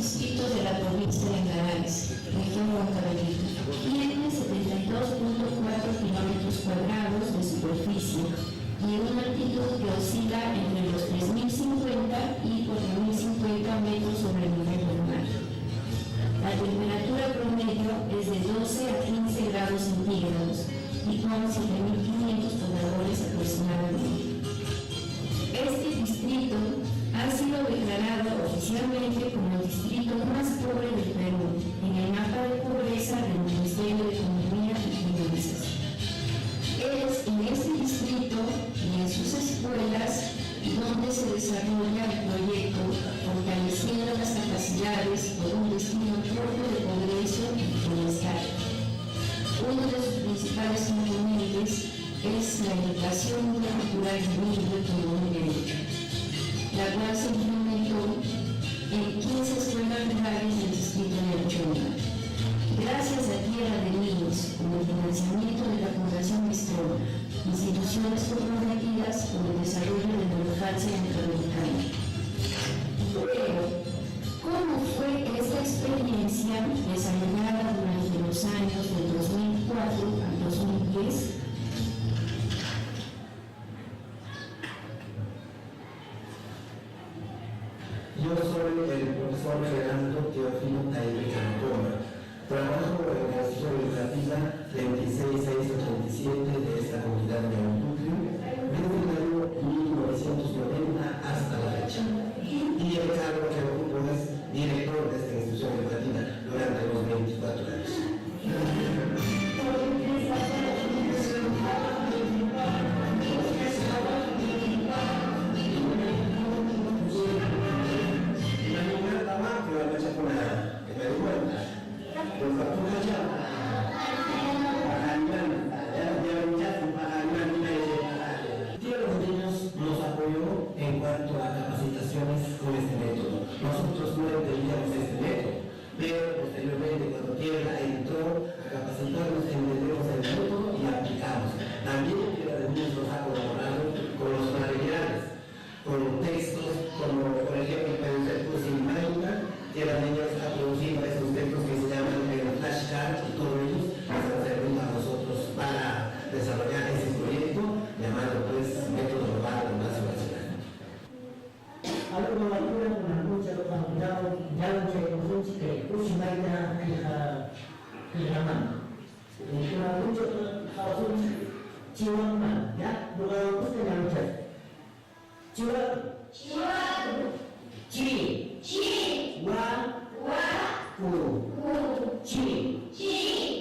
distritos de la provincia de Aranjuez, región Huancavelica. Tiene 72.4 kilómetros cuadrados de superficie y una altitud que oscila entre los 3.050 y 4.050 metros sobre el nivel del mar. La temperatura promedio es de 12 a 15 grados centígrados y con 7.500 pobladores aproximadamente. Este distrito ha sido declarado oficialmente como el distrito más pobre del Perú en el mapa de pobreza del Ministerio de Economía y Finanzas. Es en este distrito y en sus escuelas donde se desarrolla el proyecto Fortaleciendo las Capacidades por un Destino Propio de Progreso y Bienestar. Uno de sus principales componentes es la educación cultural bilingüe como un derecho, la cual se implementó en 15 escuelas rurales del distrito de Anchoa. Gracias a Tierra de Niños, con el financiamiento de la Fundación Bistrón, instituciones comprometidas con el desarrollo de la infancia interamericana. Pero, ¿cómo fue esta experiencia desarrollada durante los años del 2004 al 2010? Yo soy el profesor Fernando Teófilo Taide Campona. Trabajo en la institución educativa 36687 de esta comunidad de Ayacucho desde el año 1990 hasta la fecha. Y el cargo que ocupo es director de esta institución educativa durante los 24 años. Nos apoyó en cuanto a capacitaciones con este método. Nosotros no entendíamos este método, pero posteriormente cuando Tierra entró a capacitarnos, entendemos el método y aplicamos. También Tierra de Niños nos ha colaborado con los materiales, con textos, como por ejemplo el curso de mágica. Tierra de Niños ha producido estos textos que se llaman flashcards y todos ellos nos han servido a nosotros para desarrollar ese proyecto llamado pues método global de base nacional. Algo altura kuna kucha kwa jao cha kufunzi kusimaita kihaman. Kuna kucha kufunzi chiwama ya bukan kusta yang chat. Chiwa chi wa ku chi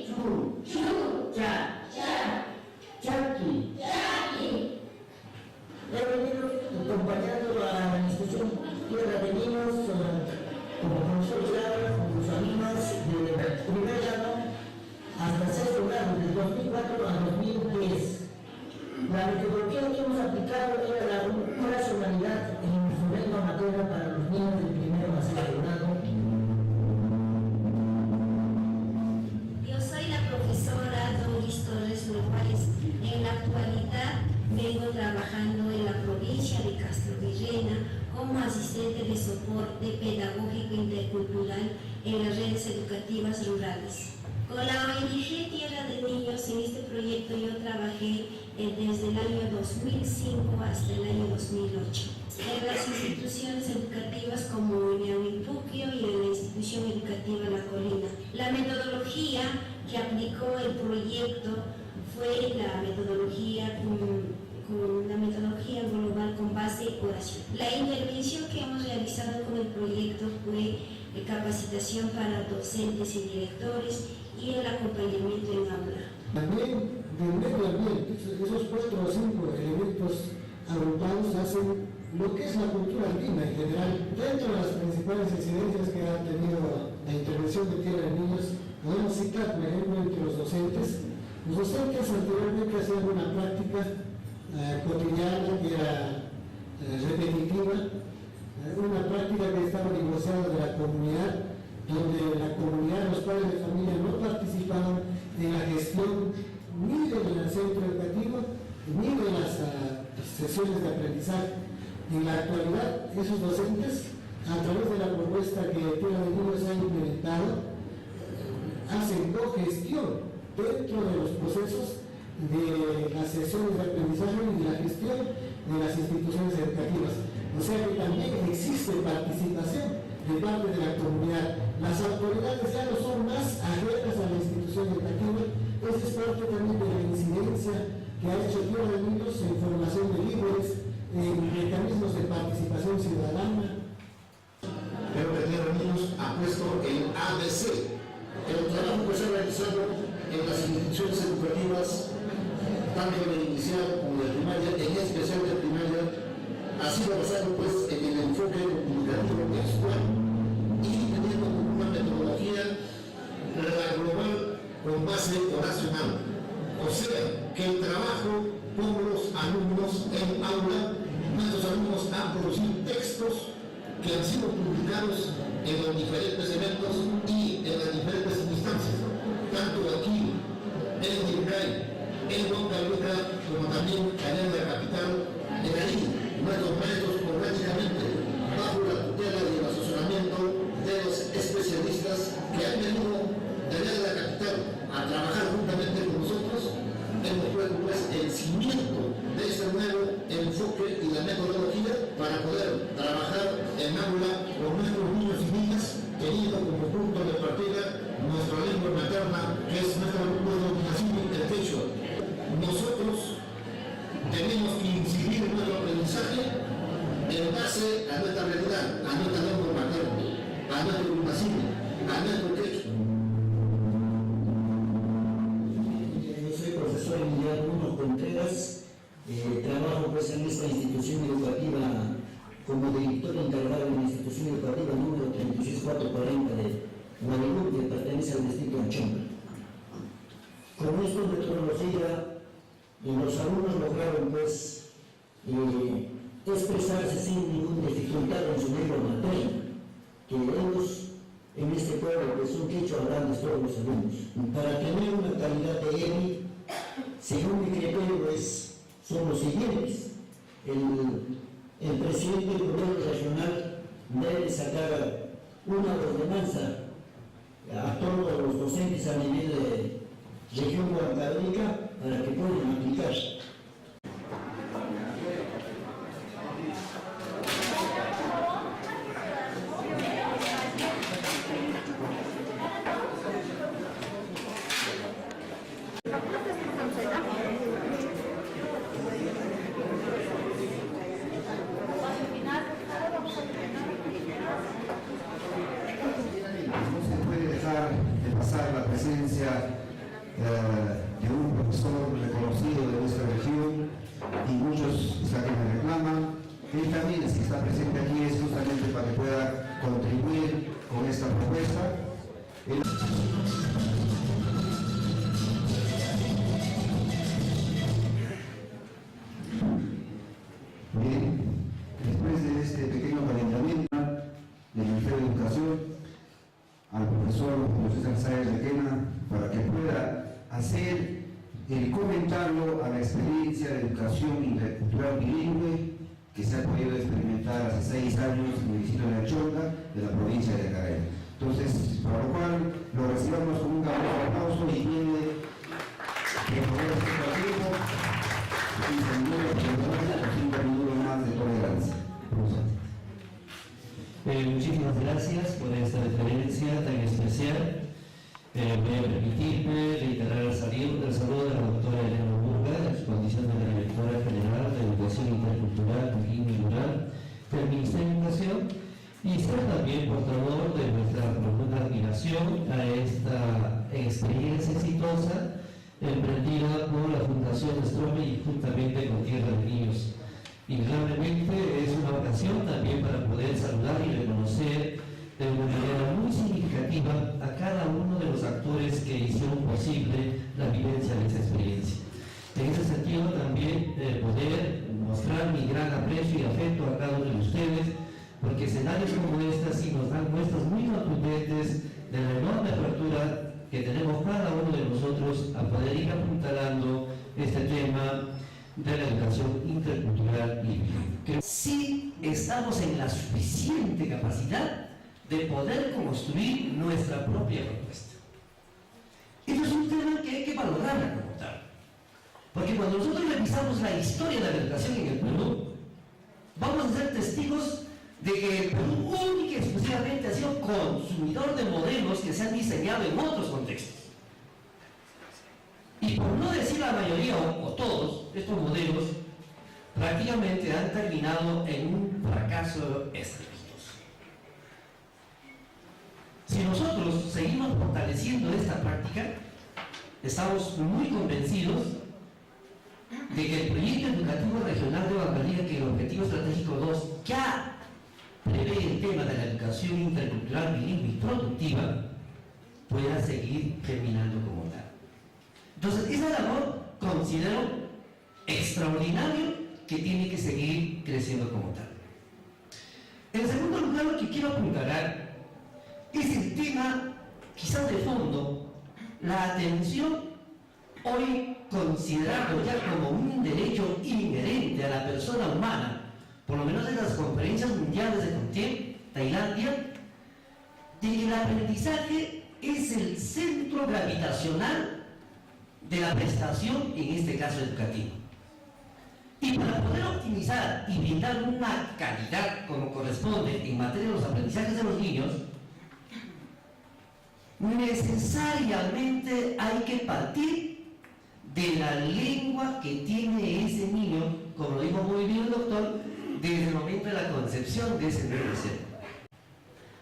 chu cha Chaki. He venido acompañando a la institución Tierra de Niños como profesor de aula, con sus alumnos de primer grado hasta sexto grado, del 2004 al 2010. La metodología que hemos aplicado era una racionalidad en el instrumento amateur para los niños del primero a sexto grado. Yo soy la profesora Doris Torres López. En la actualidad vengo trabajando en la provincia de Castrovirreyna como asistente de soporte pedagógico intercultural en las redes educativas rurales. Con la ONG Tierra de Niños en este proyecto yo trabajé desde el año 2005 hasta el año 2008. En las instituciones educativas como en Ayacucho y en la institución educativa La Colina. La metodología que aplicó el proyecto fue la metodología con la metodología global con base oración. La intervención que hemos realizado con el proyecto fue capacitación para docentes y directores y el acompañamiento en aula. También del medio ambiente, esos 4 o 5 elementos agrupados hacen lo que es la cultura andina en general. Dentro de las principales incidencias que ha tenido la intervención de Tierra de Niños, podemos citar, por ejemplo, entre los docentes. Los docentes anteriormente hacían una práctica cotidiana que era repetitiva, una práctica que estaba divorciada de la comunidad, donde la comunidad, los padres de familia no participaban en la gestión ni del centro educativo ni de las sesiones de aprendizaje. En la actualidad, esos docentes, a través de la propuesta que Tierra de cogestión dentro de los procesos de las sesiones de aprendizaje y de la gestión de las instituciones educativas. O sea que también existe participación de parte de la comunidad. Las autoridades ya no son más ajenas a la institución educativa. Esa es parte también de la incidencia que ha hecho Tierra de Niños en formación de líderes, en mecanismos de participación ciudadana. Creo que Tierra de Niños ha puesto el ABC. El trabajo que se ha realizado en las instituciones educativas, tanto de inicial como de primaria, en especial de primaria, ha sido basado pues en el enfoque comunicativo textual y teniendo una metodología global con base oracional. O sea, que el trabajo con los alumnos en aula, nuestros alumnos han producido textos que han sido publicados en los diferentes eventos y en las diferentes instancias, tanto aquí, en Yungay, en Huancavelica, como también allá en la capital, en ahí, nuestros maestros prácticamente bajo la tutela y el asesoramiento de los especialistas que han venido de allá de la capital a trabajar juntamente con nosotros, hemos puesto pues el cimiento de este nuevo enfoque y la metodología para poder trabajar en aula con nuestros niños y niñas, teniendo como punto de partida nuestra lengua materna, que es nuestra dominación del techo. Nosotros tenemos que incidir en nuestro aprendizaje en base a nuestra realidad, a nuestra lengua materna, a nuestro dominación, a nuestro techo. Profesor Emiliano Bruno Contreras, trabajo pues en esta institución educativa como director encargado de la institución educativa número 36440 de Guadalupe, que pertenece al distrito de Chonga. Con esta metodología, los alumnos lograron pues expresarse sin ninguna dificultad en su lengua materna, que ellos en este pueblo pues son quechua hablantes todos los alumnos. Para tener una calidad de ENI, según mi criterio, pues, son los siguientes. El presidente del gobierno regional debe sacar una ordenanza a todos los docentes a nivel de región Huancavelica para que puedan aplicar. De pasar la presencia de un profesor reconocido de nuestra región y muchos que me reclaman. Él también, si está presente aquí, es justamente para que pueda contribuir con esta propuesta. Bien, después de este pequeño calentamiento del Ministerio de Educación, al profesor José Sáenz Requena para que pueda hacer el comentario a la experiencia de educación intercultural bilingüe que se ha podido experimentar hace 6 años en el distrito de Achonga, de la provincia de Caraya. Entonces, para lo cual lo recibamos con un caluroso aplauso y tiene que poner su tiempo y con 5 minutos más de tolerancia. Muchísimas gracias por esta referencia tan especial. Voy a permitirme reiterar el saludo de la doctora Elena Burga en su condición de la directora general de Educación Intercultural, Bilingüe y Rural del Ministerio de Educación y ser también portador de nuestra profunda admiración a esta experiencia exitosa emprendida por la Fundación Strome y juntamente con Tierra de Niños. Y realmente es una ocasión también para poder saludar y reconocer de una manera muy significativa a cada uno de los actores que hicieron posible la vivencia de esta experiencia. En ese sentido también poder mostrar mi gran aprecio y afecto a cada uno de ustedes, porque escenarios como estos sí nos dan muestras muy contundentes de la enorme apertura que tenemos cada uno de nosotros a poder ir apuntalando este tema de la educación intercultural y bilingüe. Sí estamos en la suficiente capacidad de poder construir nuestra propia propuesta. un tema que hay que valorarla como tal. Porque cuando nosotros revisamos la historia de la educación en el Perú, vamos a ser testigos de que el Perú única y exclusivamente ha sido consumidor de modelos que se han diseñado en otros contextos. Y por no decir la mayoría o todos, estos modelos prácticamente han terminado en un fracaso estrepitoso. Si nosotros seguimos fortaleciendo esta práctica, estamos muy convencidos de que el proyecto educativo regional de Huancavelica, que el objetivo estratégico 2 ya prevé el tema de la educación intercultural, bilingüe y productiva, pueda seguir terminando como tal. Entonces, esa labor considero extraordinario que tiene que seguir creciendo como tal. En segundo lugar, lo que quiero apuntalar es el tema, quizás de fondo, la atención hoy considerado ya como un derecho inherente a la persona humana, por lo menos en las conferencias mundiales de Contier, Tailandia, de que el aprendizaje es el centro gravitacional de la prestación, en este caso educativo. Y para poder optimizar y brindar una calidad como corresponde en materia de los aprendizajes de los niños, necesariamente hay que partir de la lengua que tiene ese niño, como lo dijo muy bien el doctor, desde el momento de la concepción de ese nuevo ser.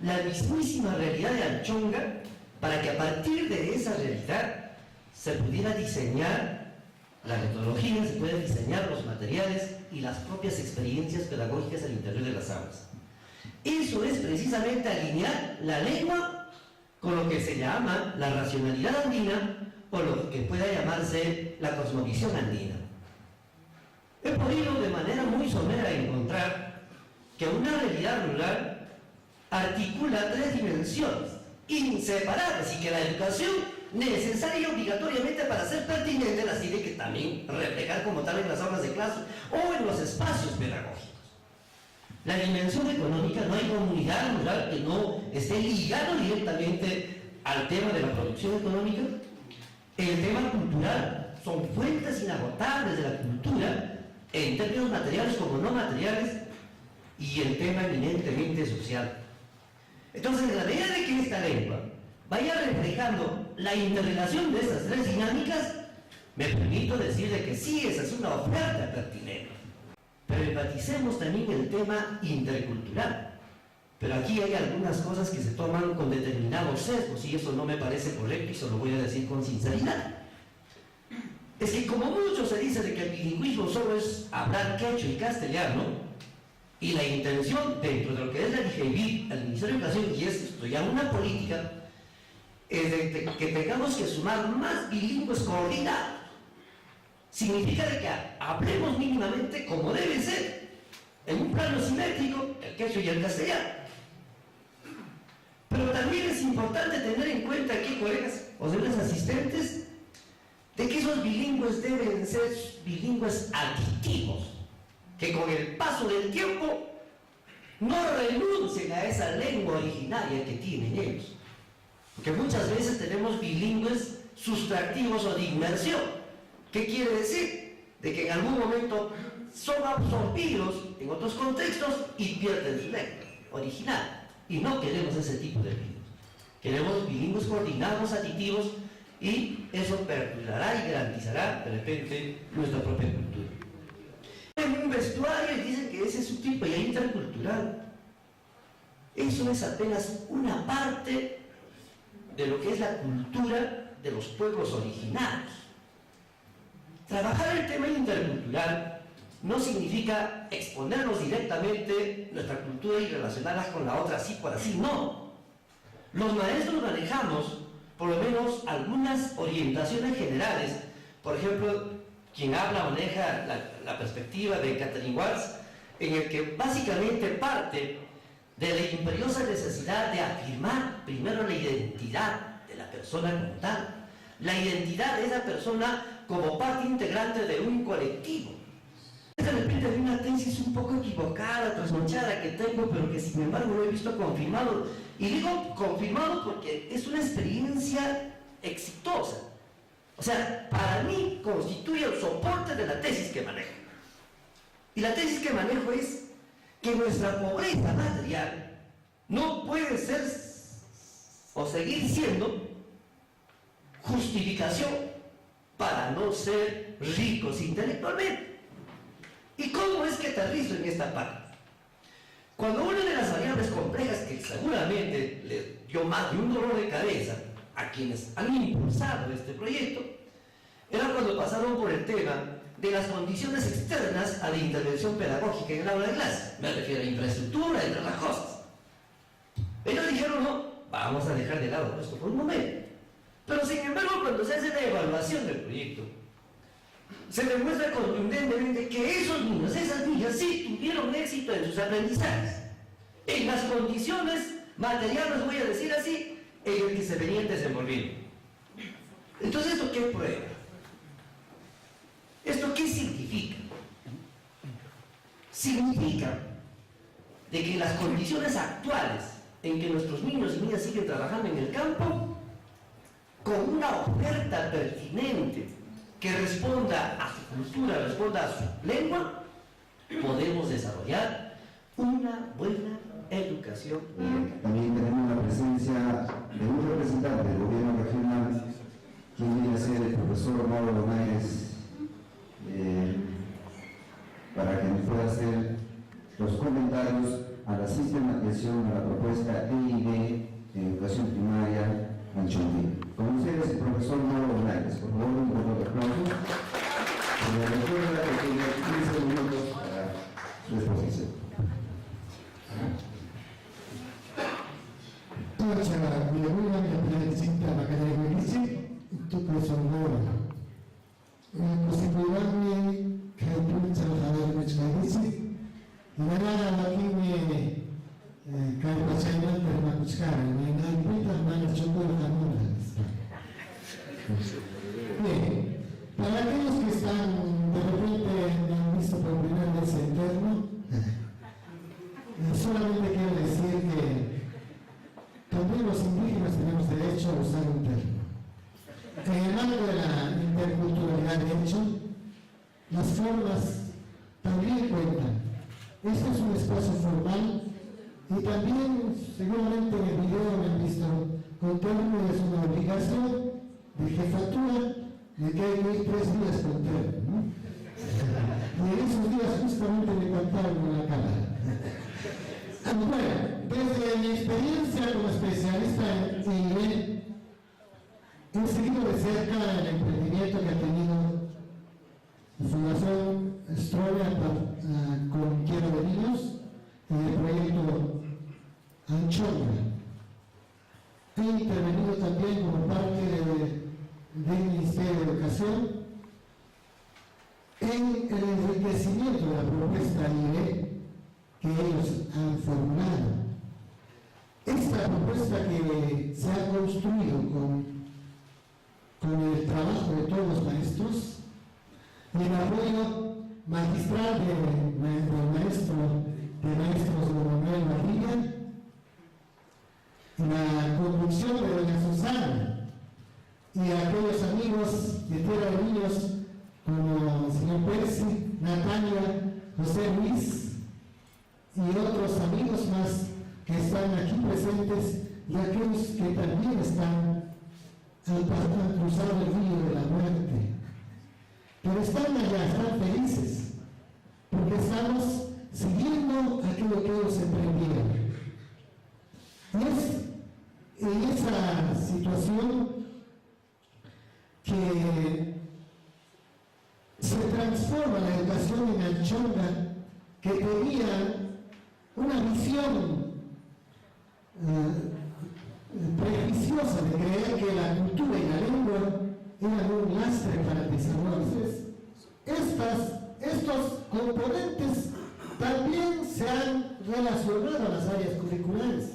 La mismísima realidad de Anchonga, para que a partir de esa realidad se pudiera diseñar la metodología, se pueden diseñar los materiales y las propias experiencias pedagógicas al interior de las aulas. Eso es precisamente alinear la lengua con lo que se llama la racionalidad andina o lo que pueda llamarse la cosmovisión andina. He podido de manera muy somera encontrar que una realidad rural articula tres dimensiones inseparables y que la educación necesaria y obligatoriamente para ser pertinente las tiene que también reflejar como tal en las aulas de clase o en los espacios pedagógicos. La dimensión económica, no hay comunidad rural que no esté ligado directamente al tema de la producción económica. El tema cultural, son fuentes inagotables de la cultura en términos materiales como no materiales, y el tema eminentemente social. Entonces, en la medida de que esta lengua vaya reflejando la interrelación de esas tres dinámicas, me permito decir de que sí, esa es una oferta pertinente. Pero enfaticemos también el tema intercultural. Pero aquí hay algunas cosas que se toman con determinados sesgos y eso no me parece correcto y se lo voy a decir con sinceridad. Es que como mucho se dice de que el bilingüismo solo es hablar quechua y castellano, y la intención dentro de lo que es la DGIB, el Ministerio de Educación, y esto ya una política, es de que tengamos que sumar más bilingües coordinados. Significa de que hablemos mínimamente como debe ser, en un plano simétrico, el quechua y el castellano. Pero también es importante tener en cuenta aquí, colegas o señores asistentes, de que esos bilingües deben ser bilingües aditivos, que con el paso del tiempo no renuncien a esa lengua originaria que tienen ellos. Porque muchas veces tenemos bilingües sustractivos o de inmersión. ¿Qué quiere decir? De que en algún momento son absorbidos en otros contextos y pierden su lengua original. Y no queremos ese tipo de bilingües. Queremos bilingües coordinados, aditivos, y eso perdurará y garantizará de repente nuestra propia cultura. En un vestuario dicen que ese es su tipo y intercultural. Eso es apenas una parte de lo que es la cultura de los pueblos originarios. Trabajar el tema intercultural no significa exponernos directamente nuestra cultura y relacionarla con la otra así por así, no. Los maestros manejamos por lo menos algunas orientaciones generales. Por ejemplo, quien habla maneja la perspectiva de Catherine Walsh, en el que básicamente parte de la imperiosa necesidad de afirmar primero la identidad de la persona como tal, la identidad de esa persona como parte integrante de un colectivo. De repente hay una tesis un poco equivocada, trasnochada que tengo, pero que sin embargo lo he visto confirmado. Y digo confirmado porque es una experiencia exitosa. O sea, para mí constituye el soporte de la tesis que manejo. Y la tesis que manejo es que nuestra pobreza material no puede ser o seguir siendo justificación para no ser ricos intelectualmente. ¿Y cómo es que aterrizo en esta parte? Cuando una de las variables complejas que seguramente les dio más de un dolor de cabeza a quienes han impulsado este proyecto, era cuando pasaron por el tema de las condiciones externas a la intervención pedagógica en el aula de clase. Me refiero a infraestructura, entre las cosas. Ellos dijeron, no, vamos a dejar de lado esto por un momento. Pero sin embargo, cuando se hace la evaluación del proyecto, se demuestra contundentemente que esos niños, esas niñas, sí tuvieron éxito en sus aprendizajes, en las condiciones materiales, voy a decir así, en el que se venían desenvolviendo. Entonces, ¿esto qué prueba? ¿Esto qué significa? Significa de que las condiciones actuales en que nuestros niños y niñas siguen trabajando en el campo, con una oferta pertinente que responda a su cultura, responda a su lengua, podemos desarrollar una buena educación. También tenemos la presencia de un representante del gobierno regional, quien viene a ser el profesor Mauro Donaires, para que nos pueda hacer los comentarios a la sistematización de la propuesta EIB de educación primaria Anchontín. Con ustedes el profesor Mauro Donaires, por favor, un poco de aplauso. Se le recuerda que tiene 15 minutos para su exposición. Tocha, mi abuela me presenta a la calle de Guilichi, tu profesor Mauro. La posibilidad de que el público trabajador de Guilichi, y nada aquí me cargo chayman per la cuchara, me da invita a manos choco de la mula. Bien, para aquellos que están de repente me han visto por primera vez en terno, solamente quiero decir que también los indígenas tenemos derecho a usar un terno. En el marco de la interculturalidad, de hecho, las formas también cuentan. Este es un espacio formal y también, seguramente en el video me han visto, con terno es una obligación de jefatura de que hay que ir 3 días con terno, ¿no? Y en esos días justamente me cantaron en la cámara. Bueno, desde mi experiencia como especialista en IE, he seguido de cerca el emprendimiento que ha tenido la Fundación Strolia con Quiero de Niños en el proyecto Anchonga. He intervenido también como parte del Ministerio de Educación en el enriquecimiento de la propuesta IE que ellos han formulado. Esta propuesta que se ha construido con el trabajo de todos los maestros y el apoyo magistral del maestros don Manuel Barriga, la conducción de doña Susana y aquellos amigos de Tierra de Niños como el señor Percy, Natalia, José Luis y otros amigos más que están aquí presentes y aquellos que también han cruzado el río de la muerte. Pero están allá, están felices, porque estamos siguiendo aquello que ellos emprendieron. Y es en esa situación que se transforma la educación en Anchonga, que tenía una visión prejuiciosa de creer que la cultura y la lengua eran un lastre para mis alumnos. Estos componentes también se han relacionado a las áreas curriculares.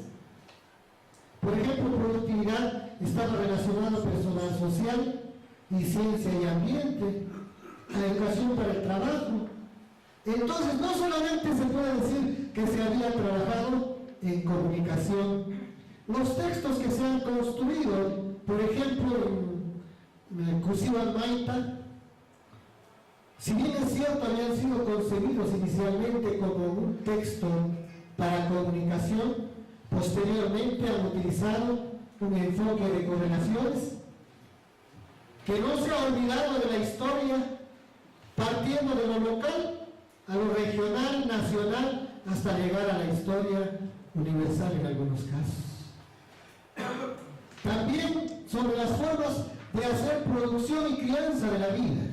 Por ejemplo, productividad estaba relacionado a personal social y ciencia y ambiente, a educación para el trabajo. Entonces, no solamente se puede decir que se había trabajado en comunicación, los textos que se han construido, por ejemplo, Cursiva Maita, si bien es cierto habían sido concebidos inicialmente como un texto para comunicación, posteriormente han utilizado un enfoque de correlaciones que no se ha olvidado de la historia, partiendo de lo local a lo regional, nacional, hasta llegar a la historia universal en algunos casos. También sobre las formas de hacer producción y crianza de la vida,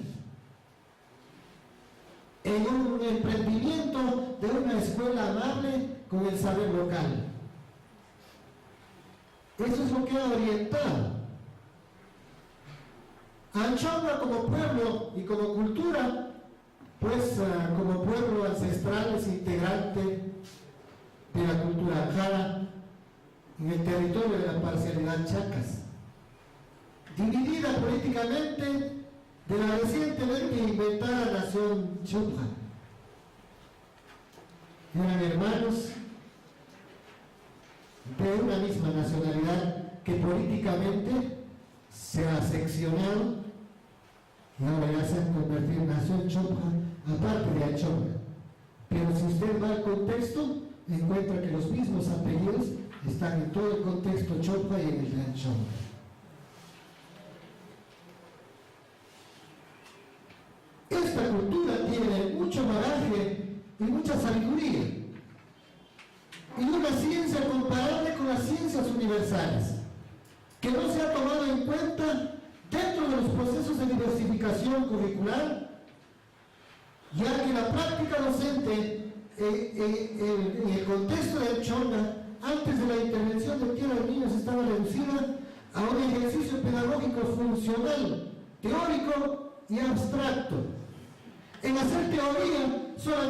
en un emprendimiento de una escuela amable con el saber local. Eso es lo que ha orientado a Anchorna como pueblo y como cultura, pues como pueblo ancestral es integrante de la cultura jara en el territorio de la parcialidad chacas, dividida políticamente de la recientemente inventada nación Chupja. Eran hermanos de una misma nacionalidad que políticamente se ha seccionado y ahora ya se han convertido en nación Chupja, aparte de Anchorna. Pero si usted va al contexto, encuentra que los mismos apellidos están en todo el contexto Chupja y en el de Anchorna. Esta cultura tiene mucho bagaje y mucha sabiduría y una ciencia comparable con las ciencias universales que no se ha tomado en cuenta dentro de los procesos de diversificación curricular, ya que la práctica docente en el contexto de Anchorna, antes de la intervención de Tierra de Niños, estaba reducida a un ejercicio pedagógico funcional, teórico y abstracto. En hacer teoría solamente